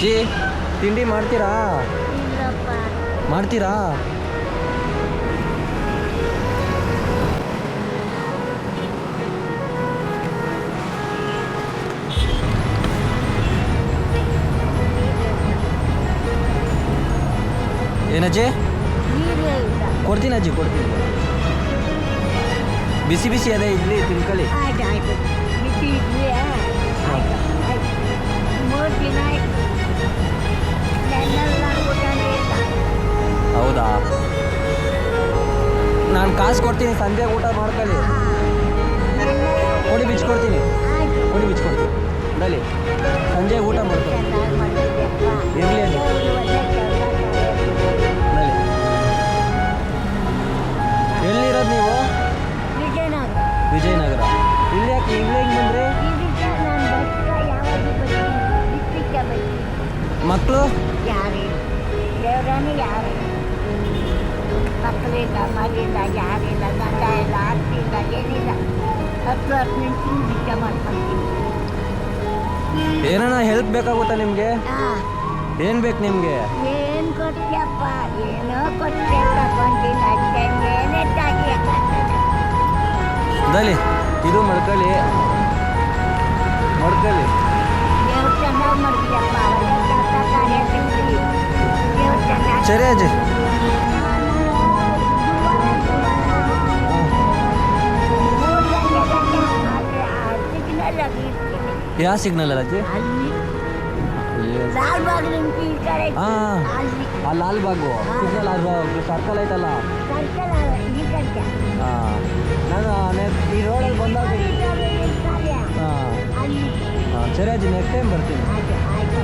ಅಜ್ಜಿ ತಿಂಡಿ ಮಾಡ್ತೀರಾ? ಇಲ್ಲಪ್ಪ. ಮಾಡ್ತೀರಾ? ಏನಜ್ಜಿ? ನೀರೇ ಇಲ್ಲ. ಕೊಡ್ತೀನಿ ಅಜ್ಜಿ, ಕೊಡ್ತೀನಿ. ಬಿಸಿ ಬಿಸಿ ಅದೇ ಇಡ್ಲಿ ತಿನ್ಕೊಳ್ಳಿ. ಆಯ್ತು ಆಯ್ತು. ಬಿಸಿ ಇಡ್ಲಿ ಆಯ್ತು ಆಯ್ತು. 3 ದಿನ ಆಯ್ತು. ನೆನ್ನೆಲ್ಲ ಊಟನೇ ಇಲ್ಲ. ಹೌದಾ? ನಾನು ಕಾಸು ಕೊಡ್ತೀನಿ, ಸಂಜೆ ಊಟ ಮಾಡ್ಕೊಳ್ಳಿ. ಕೊಡಿ ಬಿಚ್ಕೊಡ್ತೀನಿ, ಆಯ್ತು. ಕೊಡಿ ಬಿಚ್ಕೊಡ್ತೀನಿ. ಬಲಿ ಸಂಜೆ ಊಟ ಮಾಡ್ಕೊಳ್ಳಿ. ಚೆನ್ನಾಗಿ ಮಾಡಿದ್ಯಪ್ಪ. ಇರ್ಲಿ ಅಜ್ಜಿ. ಒಳ್ಳೆ ಕೆಲಸ ಬಲಿ. ಎಲ್ಲಿರೋದು ನೀವು? ವಿಜಯನಗರ. ವಿಜಯನಗರ. ಇಲ್ಲಿ ಯಾಕೆ ಇಲ್ಲಿ ಹೆಂಗೆ ಬಂದ್ರಿ? ಇದಕ್ಕೆ ನಾನು ಬಸ್ಗೆ ಯಾವಾಗ ಬರ್ತೀನಿ? ಬಿಟ್ಟಿಕ್ಕೆ ಬರ್ತೀನಿ. ಮಕ್ಕಳು? ಯಾರೇ ದೇವರಾಣಿ ಯಾರೇ ಮಕ್ಕಳಿಲ್ಲ, ಮರಿಲ್ಲ, ಯಾರಿಲ್ಲ, ಗಂಡ ಇಲ್ಲ, ಆಸ್ತಿ ಇಲ್ಲ, ಏನಿಲ್ಲ. 10 ವರ್ಷ ನಿಂತು ಬಿಟ್ಟೆ ಮಾಡ್ಕೊಂತೀನಿ. ಏನಾನ ಹೆಲ್ಪ್ ಬೇಕಾಗುತ್ತಾ ನಿಮಗೆ? ಏನು ಬೇಕು ನಿಮಗೆ? ಏನು ಕೊಡ್ತೀಯಪ್ಪ? ಏನೋ ಕೊಟ್ಟೆ ತಗೊಂಡಿಲ್ಲ ಅಷ್ಟೇ. ಏನೆಟ್ಟಾಗಿ ಬಲಿ ಇದು ಮಡ್ಕೊಳ್ಳಿ, ಮಡ್ಕೊಳ್ಳಿ. ದೇವ್ರು ಚೆನ್ನಾಗಿ ಮಾಡ್ತೀಯಪ್ಪ. ಒಳ್ಳೆ ಕೆಲಸ ಕಾರ್ಯ ತಿಂತೀವಿ. ದೇವ್ರು ಚೆನ್ನಾಗಿ ಸರಿ ಅಜ್ಜಿ. ಯಾವ ಸಿಗ್ನಲ್ ಅಲ್ಲ ಅಜ್ಜಿ? ಲಾಲ್ಬಾಗ್ ನಿಂತು ಈ ಕಡೆ ಹಾಂ, ಅಲ್ಲಿ ಆ ಲಾಲ್ಬಾಗು ಸಿಗ್ನಲ್ ಅದು ಸರ್ಕಲ್ ಐತಲ್ಲ. ಸರ್ಕಲ್ ಈ ಕಡೆ ಹಾಂ, ನಾನು ಈ ರೋಡಲ್ಲಿ ಬಂದಾಗ. ಹಾಂ ಅಲ್ಲಿ ಹಾಂ, ಸರಿ ಅಜ್ಜಿ, ನೆಕ್ಸ್ಟ್ ಟೈಮ್ ಬರ್ತೀನಿ. ಆಯ್ತು ಆಯ್ತು.